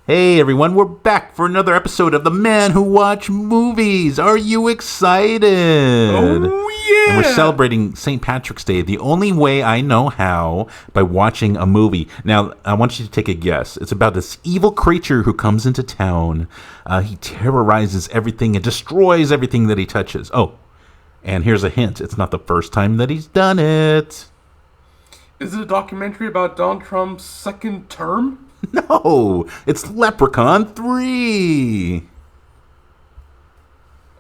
Hey everyone, we're back for another episode of The Men Who Watch Movies. Are you excited? Oh yeah! And we're celebrating St. Patrick's Day the only way I know how, by watching a movie. Now, I want you to take a guess. It's about this evil creature who comes into town. He terrorizes everything and destroys everything that he touches. Oh, and here's a hint. It's not the first time that he's done it. Is it a documentary about Donald Trump's second term? No, it's Leprechaun 3.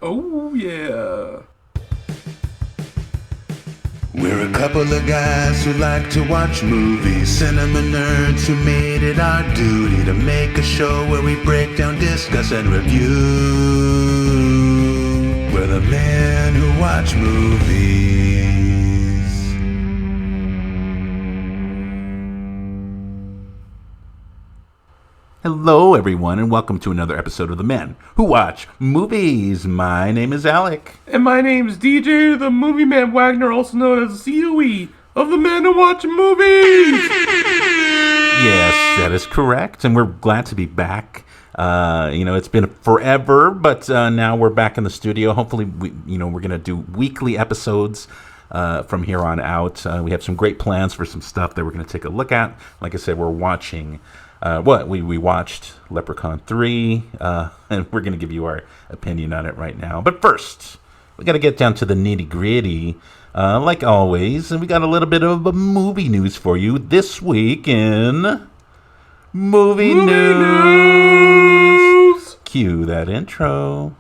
Oh, yeah. We're a couple of guys who like to watch movies, cinema nerds who made it our duty to make a show where we break down, discuss, and review. We're the men who watch movies. Hello, everyone, and welcome to another episode of The Men Who Watch Movies. My name is Alec. And my name's DJ, the Movie Man Wagner, also known as COE of the Men Who Watch Movies. Yes, that is correct, and we're glad to be back. It's been forever, but now we're back in the studio. Hopefully, we're going to do weekly episodes from here on out. We have some great plans for some stuff that we're going to take a look at. Like I said, we're watching... we watched Leprechaun 3, and we're going to give you our opinion on it right now. But first, we got to get down to the nitty-gritty, like always, and we got a little bit of a movie news for you this week in Movie News. Cue that intro.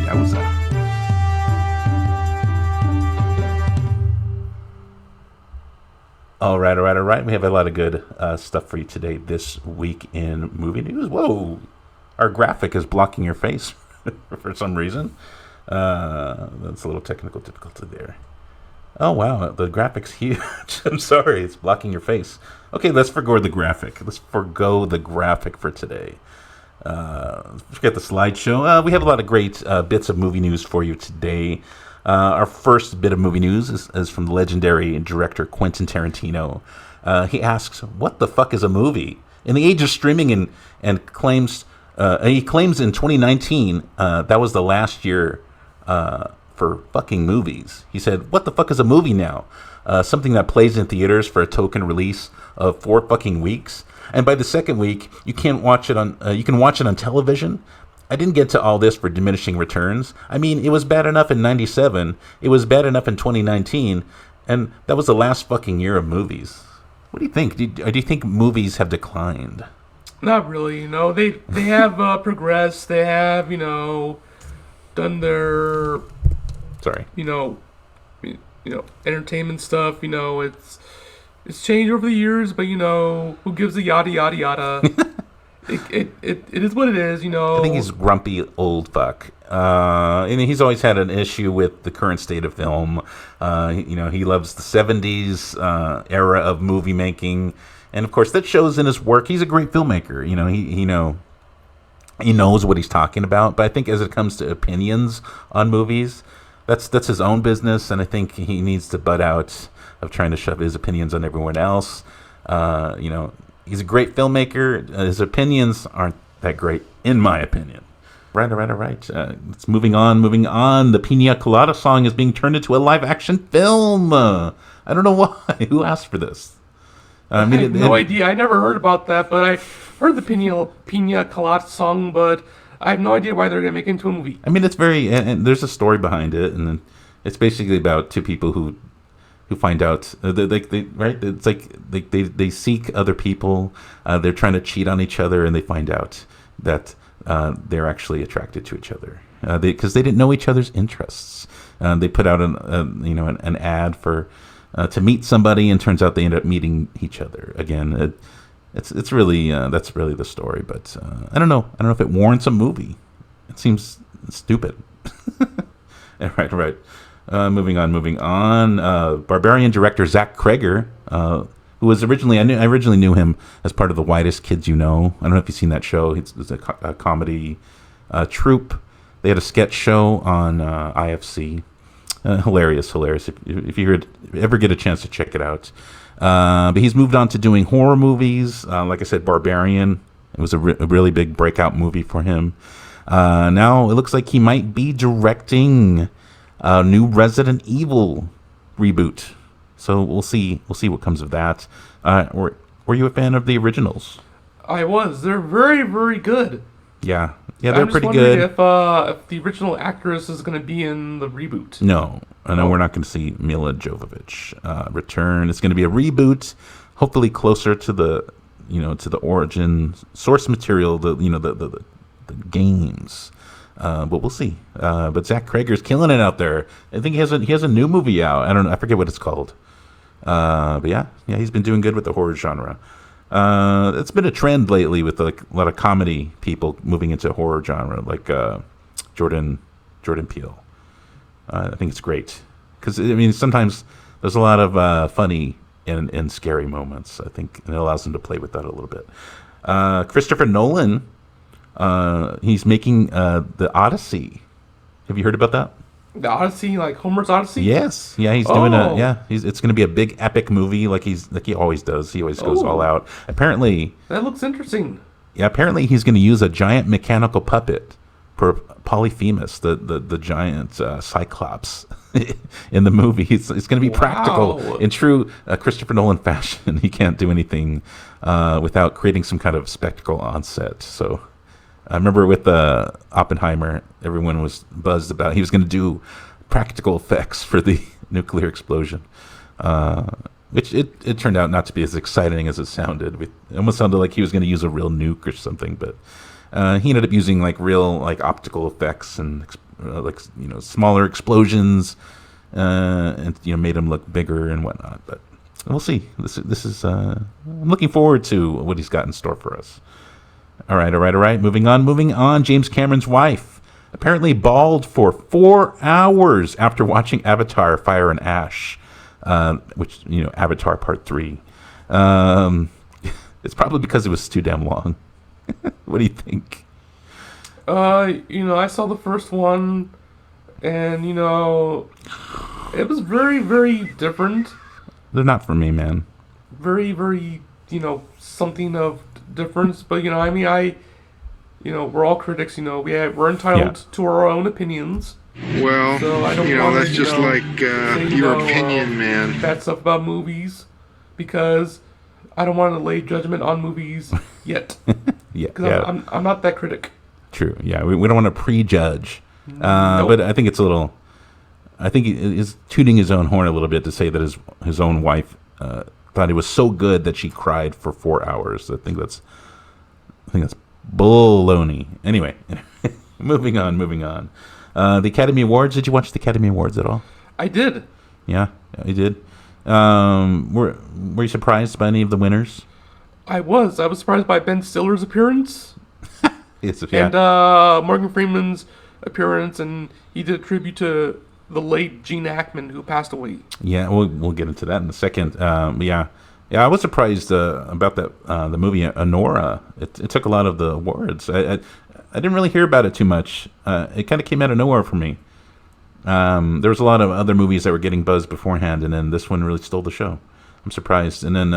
Yowza. All right. We have a lot of good stuff for you today this week in movie news. Whoa, our graphic is blocking your face for some reason. That's a little technical difficulty there. Oh, wow, the graphic's huge. I'm sorry, it's blocking your face. Okay, let's forgo the graphic. Let's forgo the graphic for today. Forget the slideshow. We have a lot of great bits of movie news for you today. Our first bit of movie news is from the legendary director Quentin Tarantino. He asks, "What the fuck is a movie?" In the age of streaming, and claims in 2019 that was the last year for fucking movies. He said, "What the fuck is a movie now? Something that plays in theaters for a token release of 4 fucking weeks, and by the second week you can't watch it on. You can watch it on television." I didn't get to all this for diminishing returns. I mean, it was bad enough in 97. It was bad enough in 2019. And that was the last fucking year of movies. What do you think? Do you think movies have declined? Not really, They have progressed. They have, done their... Sorry. Entertainment stuff. It's changed over the years, but, who gives a yada, yada, yada. It is what it is, I think he's grumpy old fuck. And he's always had an issue with the current state of film. He loves the 70s era of movie making. And, of course, that shows in his work. He's a great filmmaker. He knows what he's talking about. But I think as it comes to opinions on movies, that's his own business. And I think he needs to butt out of trying to shove his opinions on everyone else. He's a great filmmaker. His opinions aren't that great, in my opinion. Right. It's moving on. The Pina Colada song is being turned into a live-action film. I don't know why. Who asked for this? I have no idea. I never heard about that, but I heard the Pina Colada song, but I have no idea why they're going to make it into a movie. I mean, it's very... And there's a story behind it, and it's basically about two people who find out, it's like they seek other people, they're trying to cheat on each other, and they find out that they're actually attracted to each other because they didn't know each other's interests. They put out an ad for to meet somebody, and turns out they end up meeting each other again. It's really that's really the story, but I don't know if it warrants a movie. It seems stupid. Right. Moving on. Barbarian director Zach Cregger, who was originally, I originally knew him as part of The Whitest Kids You Know. I don't know if you've seen that show. It's a comedy troupe. They had a sketch show on IFC. Hilarious. If you ever get a chance to check it out. But he's moved on to doing horror movies. Like I said, Barbarian. It was a really big breakout movie for him. Now it looks like he might be directing a new Resident Evil reboot. So we'll see what comes of that. Were you a fan of the originals? I was. They're very, very good. Yeah, they're pretty good. If the original actress is going to be in the reboot. No, we're not going to see Mila Jovovich return. It's going to be a reboot, hopefully closer to the origin source material, the games. But we'll see. But Zach Krager's killing it out there. I think he has a new movie out. I forget what it's called. But yeah, he's been doing good with the horror genre. It's been a trend lately with a lot of comedy people moving into horror genre, like Jordan Peele. I think it's great because sometimes there's a lot of funny and scary moments. I think and it allows them to play with that a little bit. Christopher Nolan, he's making the Odyssey. Have you heard about that? The Odyssey, like Homer's Odyssey? Yes. Yeah, he's doing it's going to be a big epic movie like he always does. He always goes all out. Apparently, that looks interesting. Yeah, apparently he's going to use a giant mechanical puppet for Polyphemus, the giant Cyclops in the movie. It's going to be practical in true Christopher Nolan fashion. He can't do anything without creating some kind of spectacle on set. So I remember with Oppenheimer, everyone was buzzed about he was going to do practical effects for the nuclear explosion, which it turned out not to be as exciting as it sounded. It almost sounded like he was going to use a real nuke or something, but he ended up using like real optical effects and smaller explosions, and made him look bigger and whatnot. But we'll see. This is I'm looking forward to what he's got in store for us. All right. Moving on. James Cameron's wife apparently bawled for 4 hours after watching Avatar: Fire and Ash, which Avatar Part 3. It's probably because it was too damn long. What do you think? I saw the first one, and it was very, very different. They're not for me, man. Very, very, something of difference, but we're all critics. We're entitled to our own opinions. Well, so I don't that's just like your opinion, man. Bad stuff about movies, because I don't want to lay judgment on movies yet. Because I'm not that critic. True. Yeah, we don't want to prejudge. Nope. But I think it's a little. I think he's tooting his own horn a little bit to say that his own wife thought it was so good that she cried for 4 hours. I think that's baloney. Anyway, moving on. The Academy Awards. Did you watch the Academy Awards at all? I did. Yeah, I did. Were you surprised by any of the winners? I was surprised by Ben Stiller's appearance. And Morgan Freeman's appearance, and he did a tribute to the late Gene Hackman, who passed away. Yeah, we'll get into that in a second. Yeah, I was surprised about that the movie Anora. It took a lot of the awards. I didn't really hear about it too much. It kind of came out of nowhere for me. There was a lot of other movies that were getting buzzed beforehand, and then this one really stole the show. I'm surprised. And then,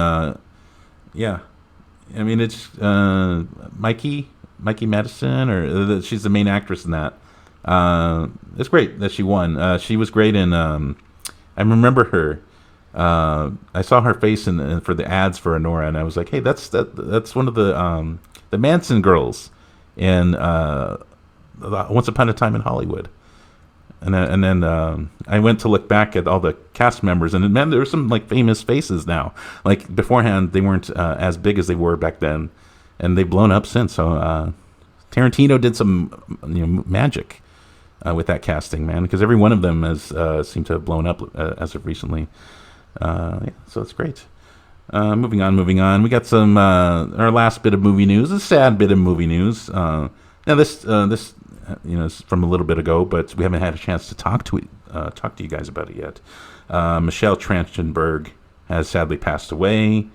it's Mikey Madison, or she's the main actress in that. It's great that she won. She was great in. I remember her. I saw her face for the ads for Anora, and I was like, "Hey, that's one of the Manson girls in Once Upon a Time in Hollywood." And then I went to look back at all the cast members, and man, there were some famous faces now. Like beforehand, they weren't as big as they were back then, and they've blown up since. So Tarantino did some magic with that casting, man, because every one of them has seemed to have blown up as of recently. So it's great. Moving on. We got some our last bit of movie news. A sad bit of movie news. Now this is from a little bit ago, but we haven't had a chance to talk to you guys about it yet. Michelle Trachtenberg has sadly passed away.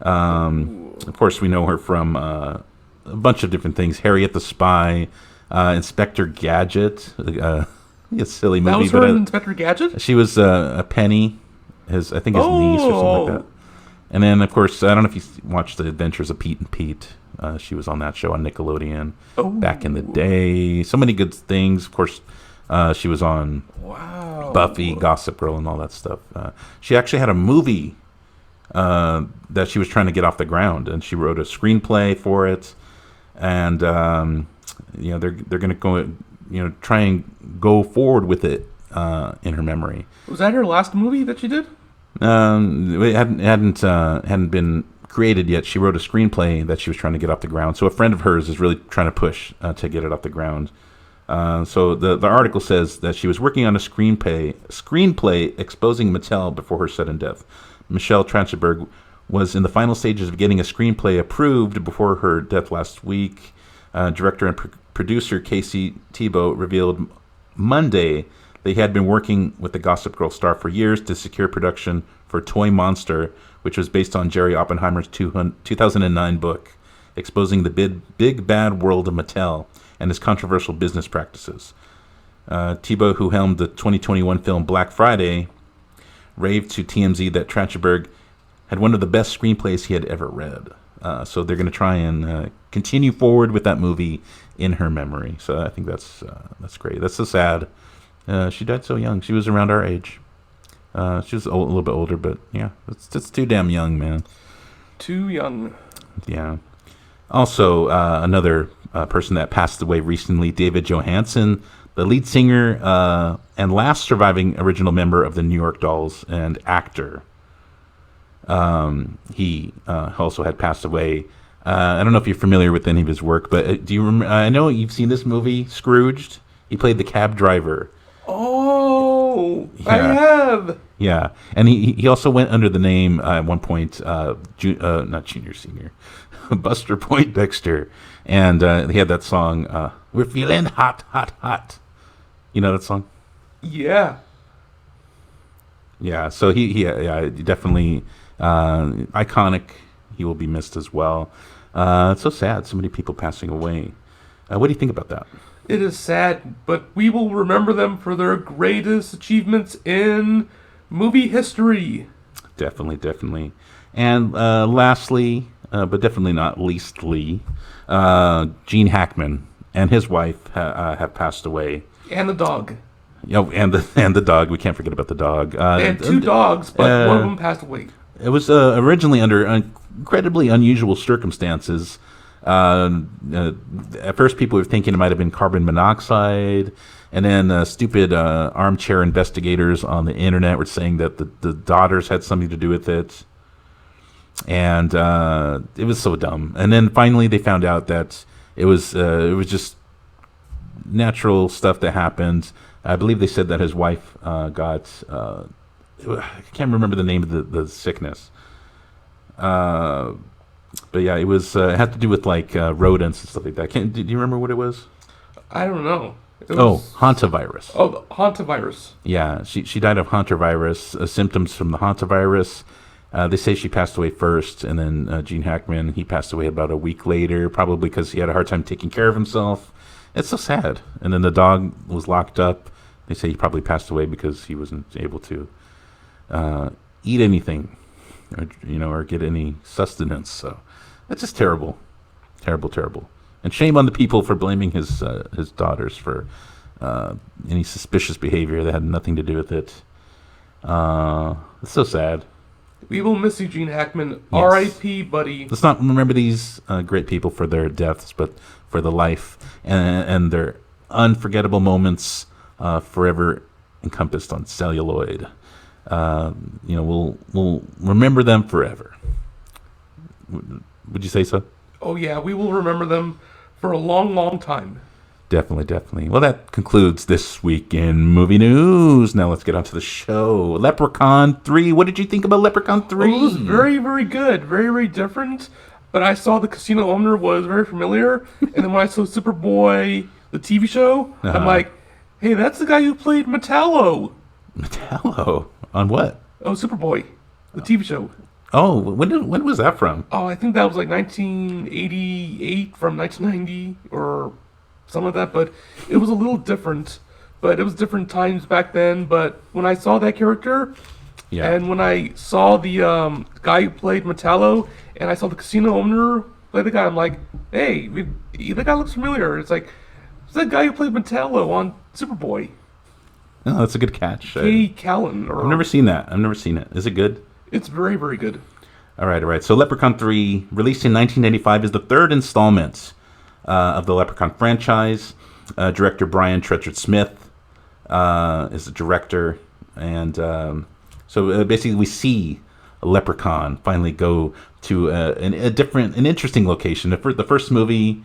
Of course, we know her from a bunch of different things: Harriet the Spy, Inspector Gadget, a silly That movie. was her in Inspector Gadget? She was a Penny, I think his niece or something like that. And then, of course, I don't know if you watched The Adventures of Pete and Pete. She was on that show on Nickelodeon back in the day. So many good things. Of course, she was on Buffy, Gossip Girl, and all that stuff. She actually had a movie that she was trying to get off the ground, and she wrote a screenplay for it. And they're going to go, try and go forward with it in her memory. Was that her last movie that she did? It hadn't been created yet. She wrote a screenplay that she was trying to get off the ground. So a friend of hers is really trying to push to get it off the ground. So the article says that she was working on a screenplay exposing Mattel before her sudden death. Michelle Trachtenberg was in the final stages of getting a screenplay approved before her death last week. Director and producer Casey Thibault revealed Monday they had been working with the Gossip Girl star for years to secure production for Toy Monster, which was based on Jerry Oppenheimer's 2009 book, exposing the big bad world of Mattel and its controversial business practices. Thibault, who helmed the 2021 film Black Friday, raved to TMZ that Trachtenberg had one of the best screenplays he had ever read. So they're going to try and continue forward with that movie in her memory. So I think that's great. That's so sad. She died so young. She was around our age. She was a little bit older, but yeah, it's too damn young, man. Too young. Yeah. Also, another person that passed away recently, David Johansen, the lead singer and last surviving original member of the New York Dolls and actor. He also had passed away. I don't know if you're familiar with any of his work, but do you remember? I know you've seen this movie, Scrooged. He played the cab driver. Oh, Yeah. I have. Yeah, and he also went under the name at one point, not Junior Senior, Buster Poindexter, and he had that song, "We're Feeling Hot, Hot, Hot." You know that song? Yeah. Yeah. So he definitely iconic. He will be missed as well. It's so sad. So many people passing away. What do you think about that? It is sad, but we will remember them for their greatest achievements in movie history. Definitely. And lastly, but definitely not leastly, Gene Hackman and his wife have passed away. And the dog. And the dog. We can't forget about the dog. They had two dogs, but one of them passed away. It was originally under incredibly unusual circumstances. At first, people were thinking it might have been carbon monoxide, and then stupid armchair investigators on the internet were saying that the daughters had something to do with it, and it was so dumb. And then finally, they found out that it was just natural stuff that happened. I believe they said that his wife got I can't remember the name of the sickness. But yeah, it was it had to do with like rodents and stuff like that. Do you remember what it was? I don't know. Hantavirus. Oh, the hantavirus. Yeah, she died of hantavirus. Symptoms from the hantavirus. They say she passed away first, and then Gene Hackman, he passed away about a week later, probably because he had a hard time taking care of himself. It's so sad. And then the dog was locked up. They say he probably passed away because he wasn't able to eat anything, or get any sustenance. So that's just terrible. And shame on the people for blaming his daughters for any suspicious behavior that had nothing to do with it. It's so sad. We will miss you, Gene Hackman. Yes. R.I.P., buddy. Let's not remember these great people for their deaths, but for the life and their unforgettable moments forever encompassed on celluloid. We'll remember them forever. Would you say so? Oh, yeah, we will remember them for a long, long time. Definitely. Well, that concludes this week in movie news. Now let's get on to the show. Leprechaun 3. What did you think about Leprechaun 3? Well, it was very, very good. Very, very different. But I saw the casino owner was very familiar. And then when I saw Superboy, the TV show, I'm like, hey, that's the guy who played Metallo. Metallo? On what? Oh, Superboy, the TV show. Oh, when was that from? Oh, I think that was like 1988 from 1990 or something like that. But it was a little different. but it was different times back then. But when I saw that character, Yeah. and when I saw the guy who played Metallo, and I saw the casino owner play the guy, I'm like, hey, the guy looks familiar. It's like, it's that guy who played Metallo on Superboy. Oh, that's a good catch. Kay Callan. I've never seen that. I've never seen it. Is it good? It's very, very good. All right. So Leprechaun 3, released in 1995, is the third installment of the Leprechaun franchise. Director Brian Trenchard Smith is the director. And so basically we see a leprechaun finally go to an interesting location. The first movie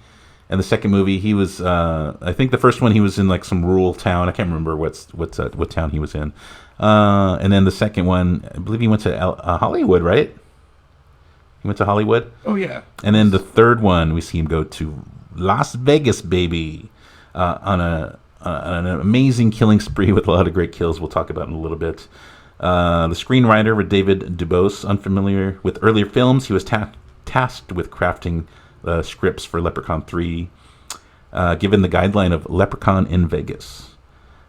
and the second movie, he was, I think the first one he was in like some rural town. I can't remember what town he was in. And then the second one, I believe he went to Hollywood, right? He went to Hollywood. Oh yeah. And then the third one, we see him go to Las Vegas, baby, on an amazing killing spree with a lot of great kills. We'll talk about in a little bit. The screenwriter was David Dubose. Unfamiliar with earlier films, he was tasked with crafting scripts for Leprechaun 3, given the guideline of Leprechaun in Vegas.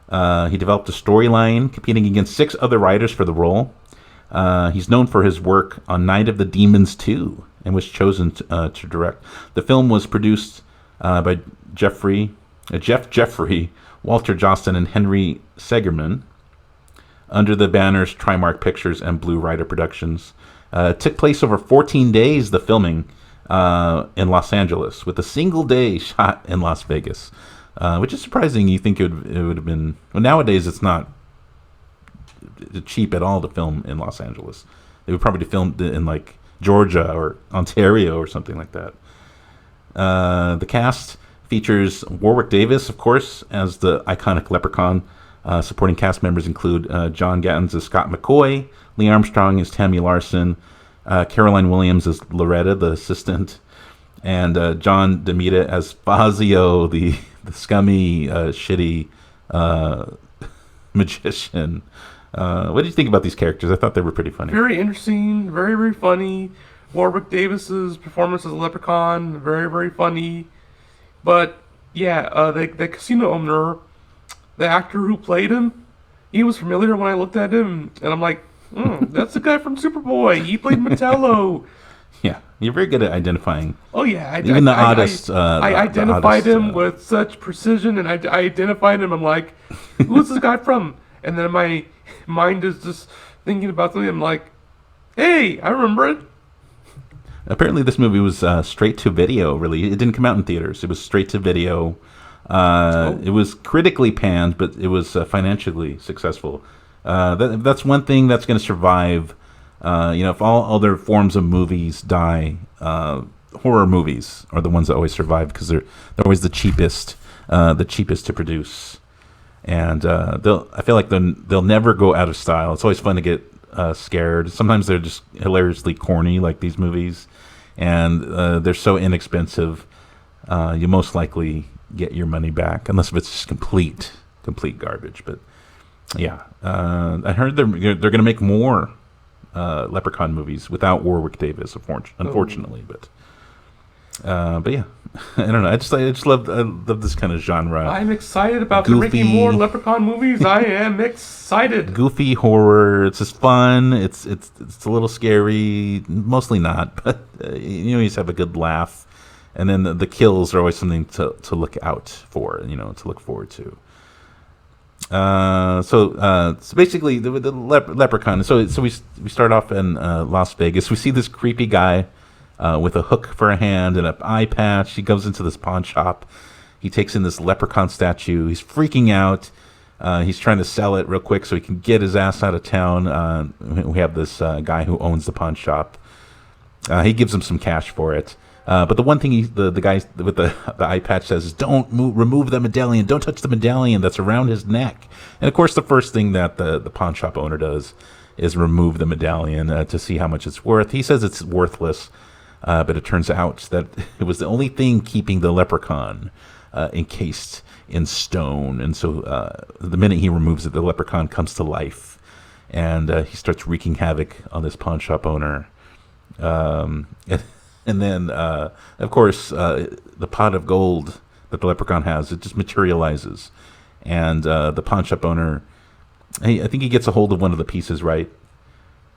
He developed a storyline, competing against 6 other writers for the role. He's known for his work on Night of the Demons 2 and was chosen to direct. The film was produced by Jeff Jeffrey, Walter Jostin, and Henry Segerman under the banners Trimark Pictures and Blue Rider Productions. It took place over 14 days, the filming, in Los Angeles, with a single day shot in Las Vegas, which is surprising. You think it would have been... Well, nowadays it's not cheap at all to film in Los Angeles. They would probably film in like Georgia or Ontario or something like that. The cast features Warwick Davis, of course, as the iconic Leprechaun. Supporting cast members include John Gattens as Scott McCoy, Lee Armstrong as Tammy Larson, Caroline Williams as Loretta, the assistant, and John DeMita as Fazio, the scummy, shitty magician. What do you think about these characters? I thought they were pretty funny. Very interesting, very, very funny. Warwick Davis's performance as a leprechaun, very, very funny. But yeah, the casino owner, the actor who played him, he was familiar when I looked at him, and I'm like, that's the guy from Superboy. He played Metallo. Yeah, you're very good at identifying. Oh yeah, I identified him with such precision, and I identified him. I'm like, who's this guy from? And then my mind is just thinking about something. I'm like, hey, I remember it. Apparently, this movie was straight to video. Really, it didn't come out in theaters. It was straight to video. It was critically panned, but it was financially successful. That's one thing that's going to survive. If all other forms of movies die, horror movies are the ones that always survive because they're always the cheapest to produce. And I feel like they'll never go out of style. It's always fun to get scared. Sometimes they're just hilariously corny, like these movies, and they're so inexpensive. You most likely get your money back, unless if it's just complete garbage. But yeah, I heard they're going to make more Leprechaun movies without Warwick Davis, unfortunately. But yeah, I don't know. I just love this kind of genre. I'm excited about them making more Leprechaun movies. I am excited. Goofy horror. It's just fun. It's a little scary, mostly not, but you just have a good laugh. And then the kills are always something to look out for, to look forward to. So basically the Leprechaun. So we start off in Las Vegas. We see this creepy guy with a hook for a hand and an eye patch. He goes into this pawn shop. He takes in this leprechaun statue. He's freaking out. He's trying to sell it real quick so he can get his ass out of town. We have this guy who owns the pawn shop. He gives him some cash for it. But the one thing the guy with the eye patch says is, don't remove the medallion. Don't touch the medallion that's around his neck. And, of course, the first thing that the pawn shop owner does is remove the medallion to see how much it's worth. He says it's worthless, but it turns out that it was the only thing keeping the leprechaun encased in stone. And so the minute he removes it, the leprechaun comes to life. And he starts wreaking havoc on this pawn shop owner. And then, of course, the pot of gold that the leprechaun has, it just materializes. and the pawn shop owner, I think he gets a hold of one of the pieces, right?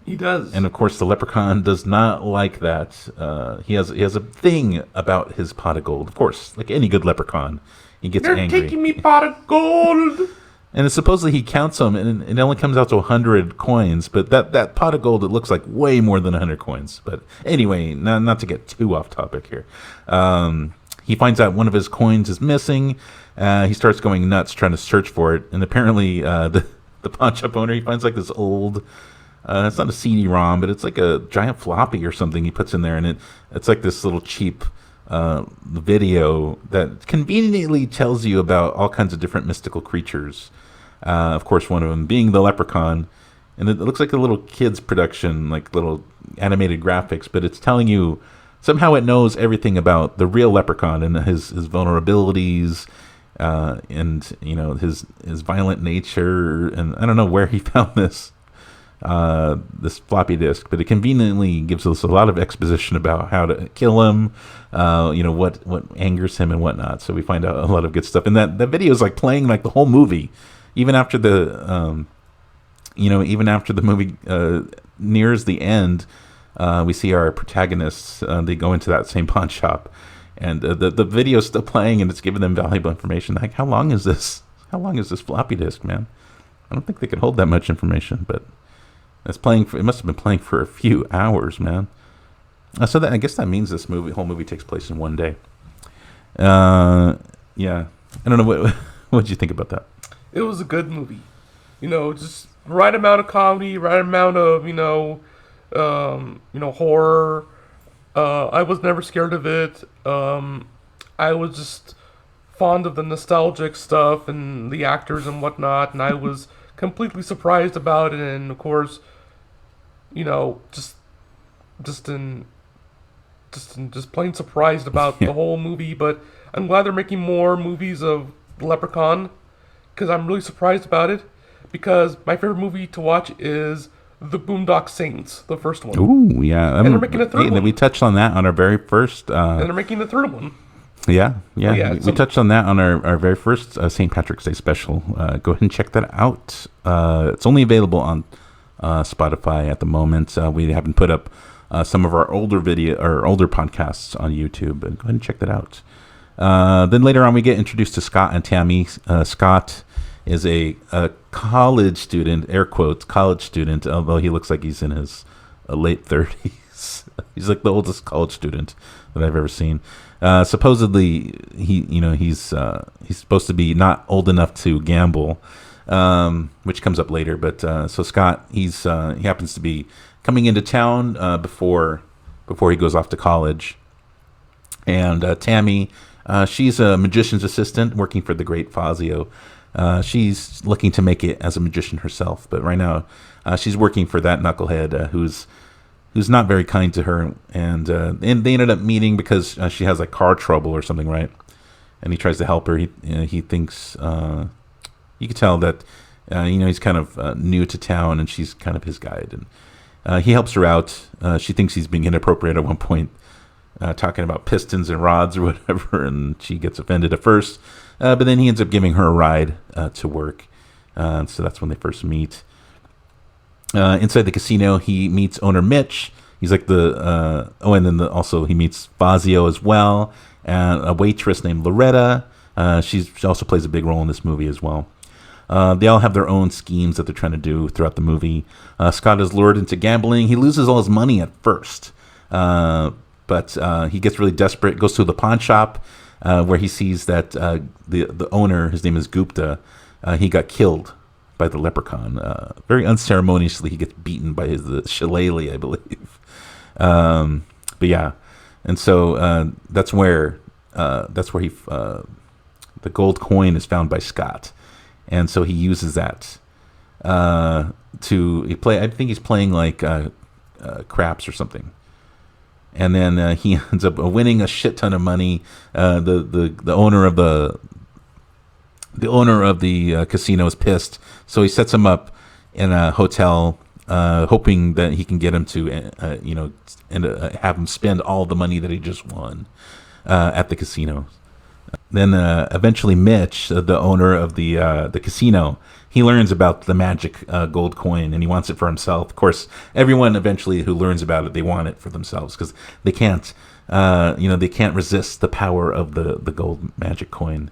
He does. And of course, the leprechaun does not like that. He has a thing about his pot of gold. Of course, like any good leprechaun, he gets They're angry. taking me pot of gold. And supposedly he counts them, and it only comes out to 100 coins. But that pot of gold, it looks like way more than 100 coins. But anyway, not to get too off topic here. He finds out one of his coins is missing. He starts going nuts trying to search for it. And apparently the pawn shop owner, he finds like this old... it's not a CD-ROM, but it's like a giant floppy or something he puts in there, and it's like this little cheap video that conveniently tells you about all kinds of different mystical creatures. Of course, one of them being the leprechaun, and it looks like a little kid's production, like little animated graphics, but it's telling you somehow it knows everything about the real leprechaun and his vulnerabilities, and his violent nature, and I don't know where he found this floppy disk, but it conveniently gives us a lot of exposition about how to kill him, what angers him and whatnot. So we find out a lot of good stuff, and that video is like playing like the whole movie, even after the movie nears the end. We see our protagonists. They go into that same pawn shop, and the video is still playing, and it's giving them valuable information. Like, how long is this? How long is this floppy disk, man? I don't think they could hold that much information, but. It must have been playing for a few hours, man. So I guess that means this whole movie takes place in one day. Yeah, I don't know what did you think about that? It was a good movie. Just right amount of comedy, right amount of horror. I was never scared of it. I was just fond of the nostalgic stuff and the actors and whatnot, and I was completely surprised about it, and of course, just plain surprised about the whole movie. But I'm glad they're making more movies of Leprechaun, because I'm really surprised about it, because my favorite movie to watch is The Boondock Saints, the first one. Ooh, yeah. And they're making a third one. We touched on that on our very first... and they're making a third one. Yeah. We touched on that on our very first St. Patrick's Day special. Go ahead and check that out. It's only available on Spotify at the moment. We haven't put up some of our older podcasts on YouTube, but go ahead and check that out. Then later on, we get introduced to Scott and Tammy. Scott is a college student, air quotes, college student, although he looks like he's in his late 30s. He's like the oldest college student that I've ever seen. Supposedly, he's supposed to be not old enough to gamble, which comes up later. But so Scott, he happens to be coming into town before he goes off to college. And Tammy, she's a magician's assistant working for the great Fazio. She's looking to make it as a magician herself, but right now she's working for that knucklehead who's not very kind to her, and they ended up meeting because she has like car trouble or something, right? And he tries to help her. He thinks you could tell that he's kind of new to town, and she's kind of his guide, and he helps her out. She thinks he's being inappropriate at one point, talking about pistons and rods or whatever, and she gets offended at first, but then he ends up giving her a ride to work. So that's when they first meet. Inside the casino, he meets owner Mitch. He's like and then also he meets Fazio as well, and a waitress named Loretta. She also plays a big role in this movie as well. They all have their own schemes that they're trying to do throughout the movie. Scott is lured into gambling. He loses all his money at first, but he gets really desperate, goes to the pawn shop, where he sees that the owner, his name is Gupta, he got killed by the leprechaun. Very unceremoniously, he gets beaten by the shillelagh, I believe. But yeah, and so that's where he the gold coin is found by Scott, and so he uses that to play. I think he's playing like craps or something. And then he ends up winning a shit ton of money. The owner of the casino is pissed, so he sets him up in a hotel, hoping that he can get him to, have him spend all the money that he just won at the casino. Then eventually Mitch, the owner of the casino, he learns about the magic gold coin, and he wants it for himself. Of course, everyone eventually who learns about it, they want it for themselves because they can't, they can't resist the power of the gold magic coin.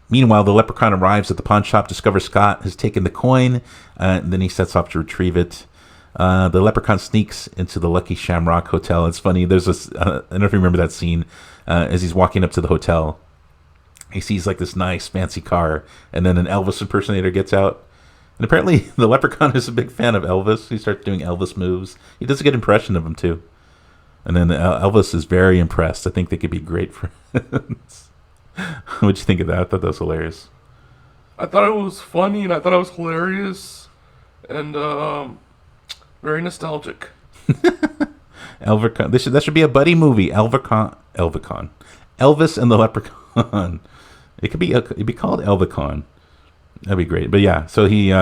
Meanwhile, the leprechaun arrives at the pawn shop, discovers Scott has taken the coin, and then he sets off to retrieve it. The leprechaun sneaks into the Lucky Shamrock Hotel. It's funny. There's this. I don't know if you remember that scene. As he's walking up to the hotel, he sees like this nice fancy car, and then an Elvis impersonator gets out. And apparently, the leprechaun is a big fan of Elvis. He starts doing Elvis moves. He does a good impression of him too. And then Elvis is very impressed. I think they could be great friends. What'd you think of that? I thought that was hilarious. I thought it was funny, and I thought it was hilarious, and very nostalgic. Elvercon. That should be a buddy movie. Elvercon. Elvis and the Leprechaun. It'd be called Elvercon. That'd be great. But yeah, so he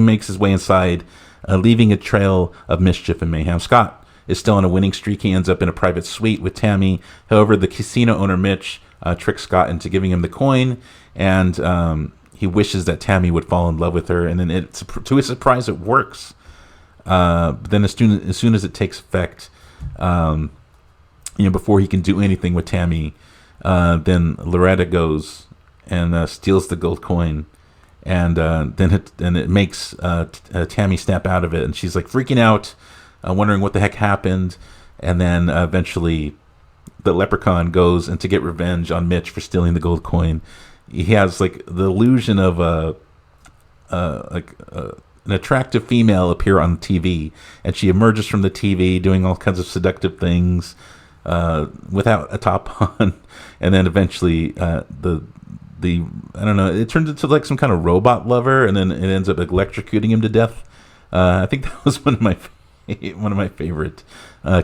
makes his way inside, leaving a trail of mischief and mayhem. Scott is still on a winning streak. He ends up in a private suite with Tammy. However, the casino owner Mitch tricks Scott into giving him the coin, and he wishes that Tammy would fall in love with her. And then to his surprise, it works. But then as soon as it takes effect, before he can do anything with Tammy, then Loretta goes and steals the gold coin, and then it makes Tammy snap out of it, and she's like freaking out, wondering what the heck happened. And then eventually the leprechaun goes and to get revenge on Mitch for stealing the gold coin. He has like the illusion of an attractive female appear on TV, and she emerges from the TV doing all kinds of seductive things without a top on, and then eventually the I don't know, it turns into like some kind of robot lover, and then it ends up electrocuting him to death. I think that was one of my favorite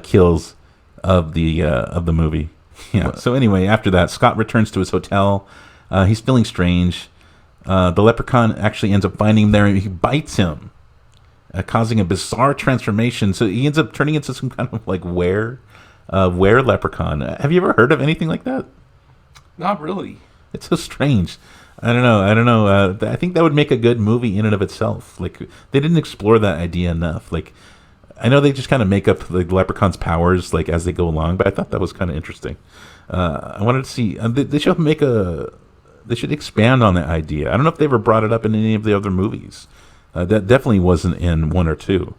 kills of the movie. Yeah. So anyway, after that, Scott returns to his hotel. He's feeling strange. The leprechaun actually ends up finding him there, and he bites him, causing a bizarre transformation. So he ends up turning into some kind of like were leprechaun. Have you ever heard of anything like that? Not really. It's so strange. I don't know. I think that would make a good movie in and of itself. Like, they didn't explore that idea enough. Like, I know they just kind of make up the leprechaun's powers like as they go along, but I thought that was kind of interesting. I wanted to see. They should They should expand on that idea. I don't know if they ever brought it up in any of the other movies. That definitely wasn't in 1 or 2.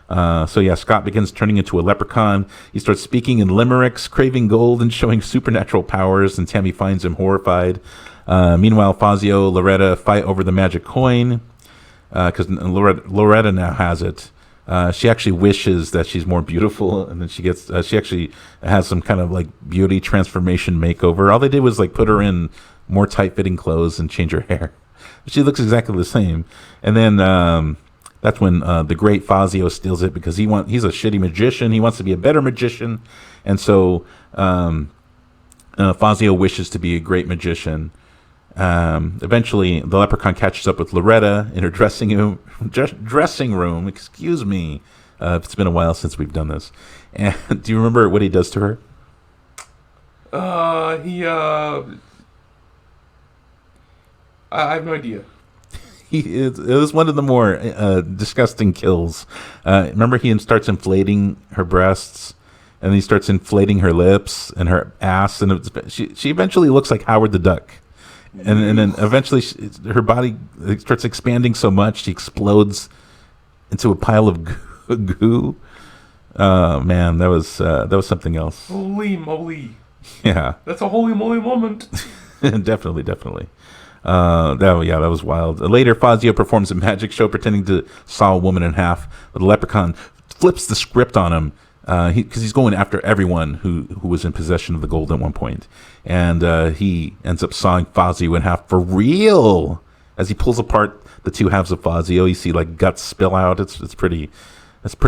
So yeah, Scott begins turning into a leprechaun. He starts speaking in limericks, craving gold, and showing supernatural powers, and Tammy finds him horrified. Meanwhile, Fazio, Loretta fight over the magic coin, because Loretta now has it. She actually wishes that she's more beautiful, and then she actually has some kind of like beauty transformation makeover. All they did was like put her in more tight-fitting clothes and change her hair. She looks exactly the same. And then that's when the great Fazio steals it, because he's a shitty magician. He wants to be a better magician. And so Fazio wishes to be a great magician. Eventually, the leprechaun catches up with Loretta in her dressing room. Excuse me. It's been a while since we've done this. And do you remember what he does to her? I have no idea. It was one of the more disgusting kills. Remember, he starts inflating her breasts, and he starts inflating her lips and her ass, and she eventually looks like Howard the Duck. And then eventually her body starts expanding so much she explodes into a pile of goo. Man, that was something else. Holy moly! Yeah, that's a holy moly moment. Definitely. That was wild. Later, Fazio performs a magic show pretending to saw a woman in half. But the leprechaun flips the script on him, because he's going after everyone who was in possession of the gold at one point. And he ends up sawing Fazio in half for real. As he pulls apart the two halves of Fazio, you see like guts spill out. It's pretty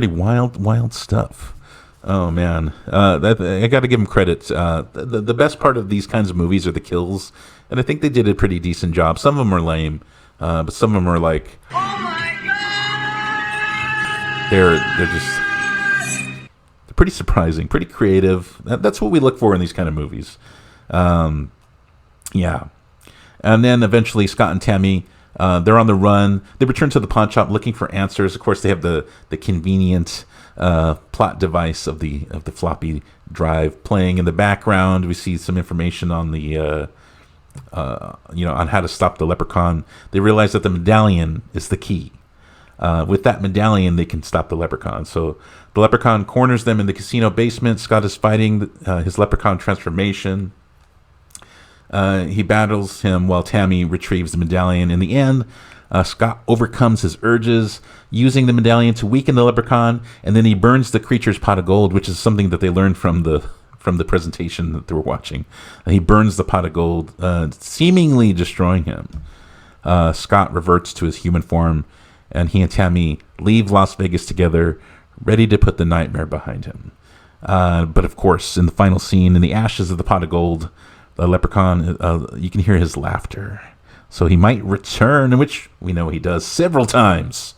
wild stuff. Oh man, I got to give him credit. The best part of these kinds of movies are the kills, and I think they did a pretty decent job. Some of them are lame, but some of them are like, oh my god, they're pretty surprising, pretty creative. That's what we look for in these kind of movies. Yeah. And then eventually Scott and Tammy, they're on the run. They return to the pawn shop looking for answers. Of course, they have the convenient plot device of the floppy drive playing in the background. We see some information on the on how to stop the leprechaun. They realize that the medallion is the key. With that medallion, they can stop the leprechaun. So the leprechaun corners them in the casino basement. Scott is fighting his leprechaun transformation. He battles him while Tammy retrieves the medallion. In the end, Scott overcomes his urges, using the medallion to weaken the leprechaun, and then he burns the creature's pot of gold, which is something that they learned from the presentation that they were watching. He burns the pot of gold, seemingly destroying him. Scott reverts to his human form, and he and Tammy leave Las Vegas together, ready to put the nightmare behind him. But of course, in the final scene, in the ashes of the pot of gold, the leprechaun, you can hear his laughter. So he might return, which we know he does several times.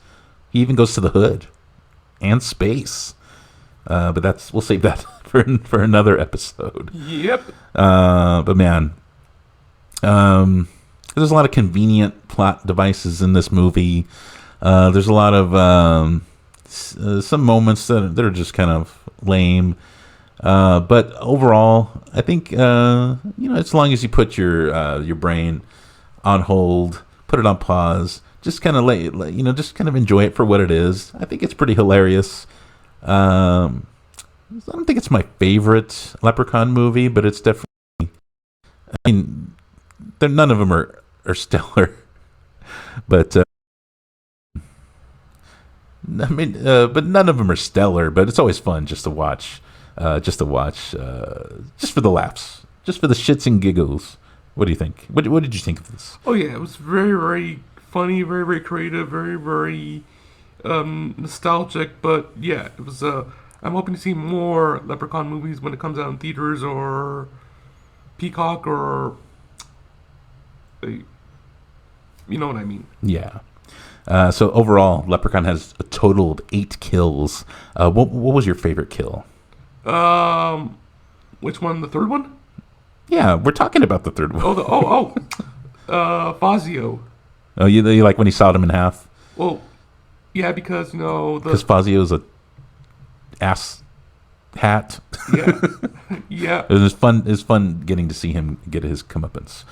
He even goes to the hood and space. But we'll save that for another episode. Yep. But man, there's a lot of convenient plot devices in this movie. There's a lot of some moments that are just kind of lame. But overall, I think as long as you put your brain on hold, put it on pause, just kind of just kind of enjoy it for what it is. I think it's pretty hilarious. I don't think it's my favorite Leprechaun movie, but it's definitely. I mean, none of them are stellar, but. But none of them are stellar. But it's always fun just to watch, just for the laughs, just for the shits and giggles. What do you think? What did you think of this? Oh yeah, it was very, very funny, very, very creative, very, very nostalgic. But yeah, it was. I'm hoping to see more Leprechaun movies when it comes out in theaters or Peacock or. You know what I mean? Yeah. So overall, Leprechaun has a total of 8 kills. What was your favorite kill? Which one? The third one? Yeah, we're talking about the third one. Fazio. Oh, you like when he sawed him in half? Well, yeah, because because Fazio's a ass hat. Yeah, yeah. It was fun. It was fun getting to see him get his comeuppance.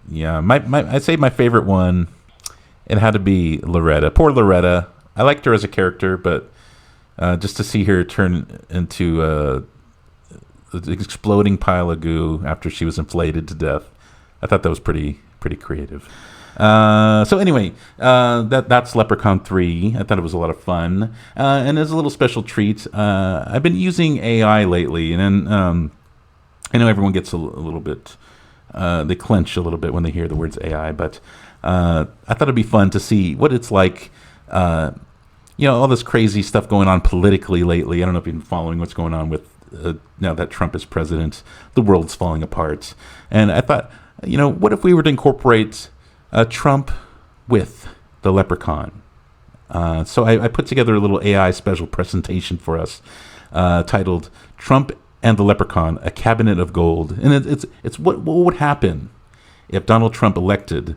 Yeah, I'd say my favorite one. It had to be Loretta. Poor Loretta. I liked her as a character, but just to see her turn into an exploding pile of goo after she was inflated to death, I thought that was pretty creative. So anyway, that's Leprechaun 3. I thought it was a lot of fun. And as a little special treat, I've been using AI lately, and then I know everyone gets a little bit, they clench a little bit when they hear the words AI, but I thought it'd be fun to see what it's like, all this crazy stuff going on politically lately. I don't know if you've been following what's going on with now that Trump is president. The world's falling apart. And I thought, what if we were to incorporate Trump with the Leprechaun? So I put together a little AI special presentation for us titled Trump and the Leprechaun, a Cabinet of Gold. And it's what would happen if Donald Trump elected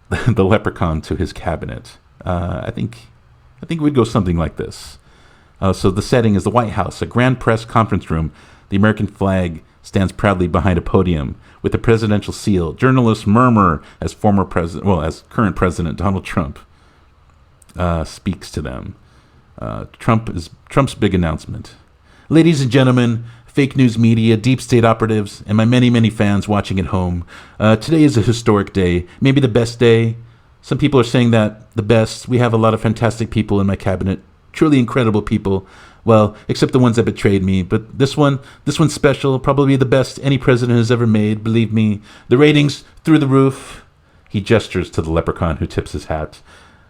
the Leprechaun to his cabinet. I think we'd go something like this. So the setting is the White House, a grand press conference room. The American flag stands proudly behind a podium with the presidential seal. Journalists murmur as as current President Donald Trump speaks to them. Trump's big announcement. Ladies and gentlemen, fake news media, deep state operatives, and my many, many fans watching at home. Today is a historic day, maybe the best day. Some people are saying that the best. We have a lot of fantastic people in my cabinet, truly incredible people. Well, except the ones that betrayed me. But this one's special, probably the best any president has ever made. Believe me, the ratings through the roof. He gestures to the Leprechaun who tips his hat.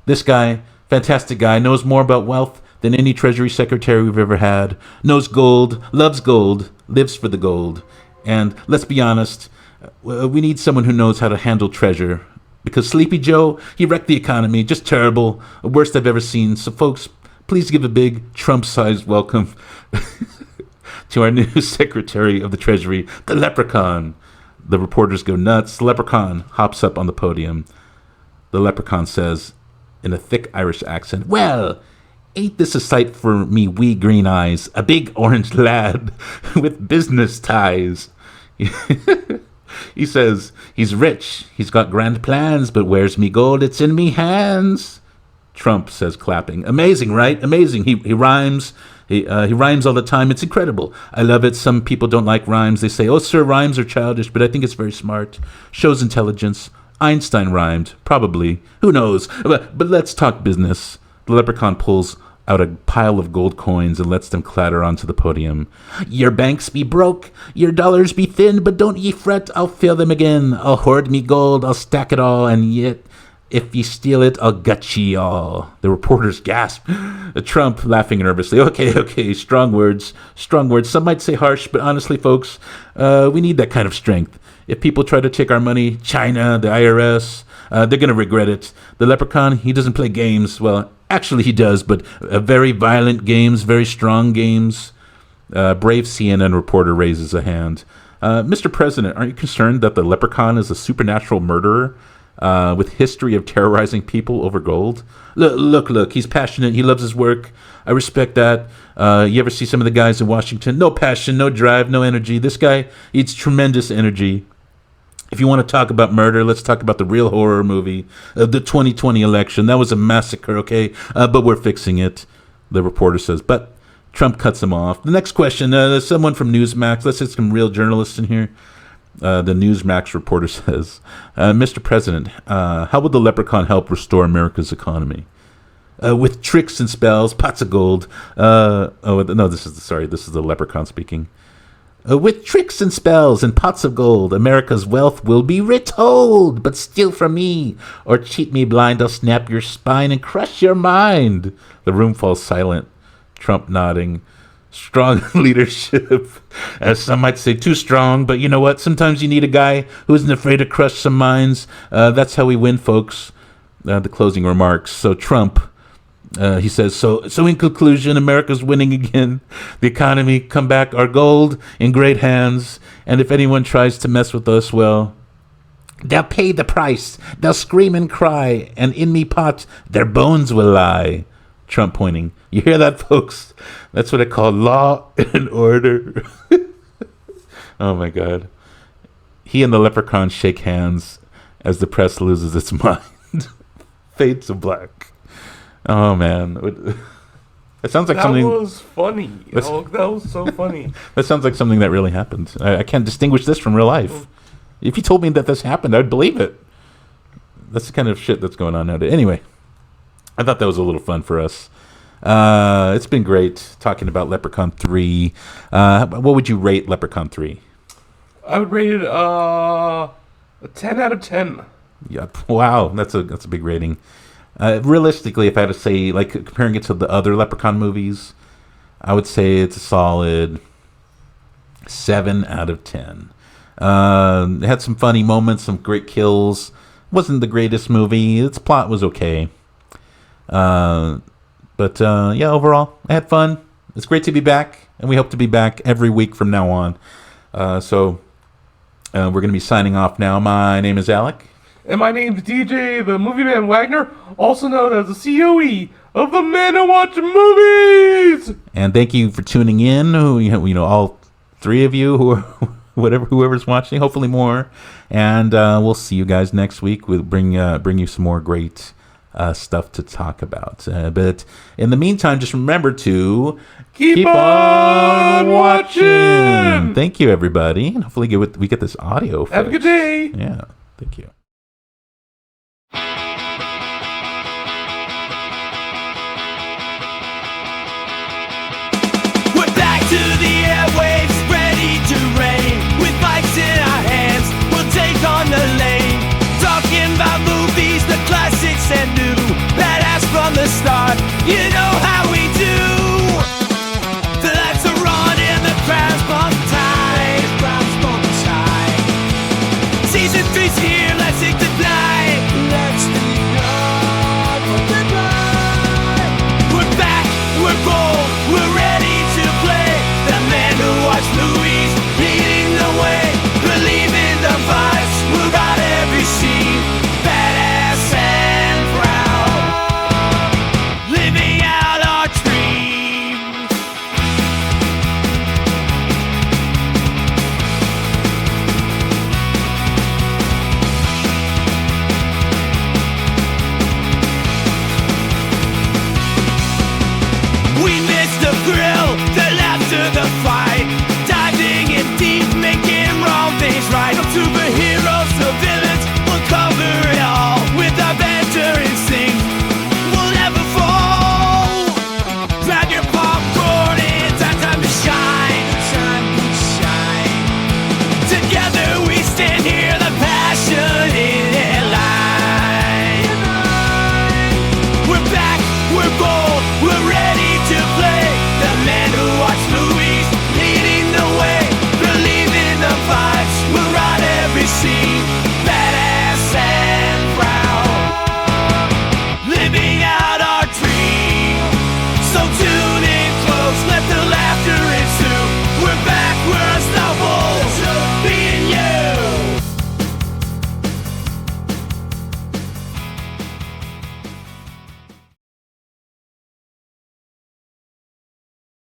This guy, fantastic guy, knows more about wealth than any Treasury Secretary we've ever had. Knows gold, loves gold, lives for the gold. And let's be honest, we need someone who knows how to handle treasure. Because Sleepy Joe, he wrecked the economy, just terrible, worst I've ever seen. So folks, please give a big Trump-sized welcome to our new Secretary of the Treasury, the Leprechaun. The reporters go nuts. The Leprechaun hops up on the podium. The Leprechaun says, in a thick Irish accent, "Well, ain't this a sight for me wee green eyes? A big orange lad with business ties." He says he's rich, he's got grand plans, but where's me gold? It's in me hands. Trump says, clapping, "Amazing, right? Amazing. He rhymes. He rhymes all the time. It's incredible. I love it. Some people don't like rhymes. They say, 'Oh, sir, rhymes are childish,' but I think it's very smart. Shows intelligence. Einstein rhymed. Probably. Who knows? But let's talk business." The Leprechaun pulls out a pile of gold coins and lets them clatter onto the podium. "Your banks be broke, your dollars be thin, but don't ye fret, I'll fill them again. I'll hoard me gold, I'll stack it all, and yet if ye steal it, I'll gut ye all." The reporters gasp. Trump laughing nervously. Okay, strong words. Some might say harsh, but honestly, folks, we need that kind of strength. If people try to take our money, China, the IRS, they're going to regret it. The Leprechaun, he doesn't play games. Well, actually he does, but very violent games, very strong games. Brave CNN reporter raises a hand. "Mr. President, aren't you concerned that the Leprechaun is a supernatural murderer with history of terrorizing people over gold?" Look, he's passionate. He loves his work. I respect that. You ever see some of the guys in Washington? No passion, no drive, no energy. This guy needs tremendous energy. If you want to talk about murder, let's talk about the real horror movie, the 2020 election. That was a massacre, okay? But we're fixing it, the reporter says. But Trump cuts him off. The next question, there's someone from Newsmax. Let's get some real journalists in here. The Newsmax reporter says, "Mr. President, how would the Leprechaun help restore America's economy?" "With tricks and spells, pots of gold." This is the Leprechaun speaking. "With tricks and spells and pots of gold, America's wealth will be retold. But steal from me, or cheat me blind, I'll snap your spine and crush your mind." The room falls silent. Trump nodding. Strong leadership. As some might say, too strong, but you know what? Sometimes you need a guy who isn't afraid to crush some minds. That's how we win, folks. The closing remarks. So Trump, he says, so in conclusion, America's winning again. The economy come back, our gold in great hands. And if anyone tries to mess with us, well, they'll pay the price. They'll scream and cry, and in me pot, their bones will lie. Trump pointing. You hear that, folks? That's what I call law and order. Oh, my God. He and the Leprechaun shake hands as the press loses its mind. Fade to black. Oh, man. It sounds like something... That was funny. That was so funny. That sounds like something that really happened. I can't distinguish this from real life. If you told me that this happened, I'd believe it. That's the kind of shit that's going on nowadays. Anyway, I thought that was a little fun for us. It's been great talking about Leprechaun 3. What would you rate Leprechaun 3? I would rate it a 10 out of 10. Yep. Wow, that's a big rating. Realistically, if I had to say, like, comparing it to the other Leprechaun movies, I would say it's a solid 7 out of 10. It had some funny moments, some great kills. Wasn't the greatest movie. Its plot was okay. But overall, I had fun. It's great to be back, and we hope to be back every week from now on. So we're going to be signing off now. My name is Alec. And my name's DJ, the Movie Man Wagner, also known as the COE of the Men Who Watch Movies. And thank you for tuning in. All three of you who are whoever's watching, hopefully more. And we'll see you guys next week. We'll bring you some more great stuff to talk about. But in the meantime, just remember to keep on watching. Thank you, everybody. And hopefully we get this audio fixed. Have a good day. Yeah, thank you. We're back to the airwaves, ready to rain. With mics in our hands, we'll take on the lane. Talking about movies, the classics and new. Badass from the start,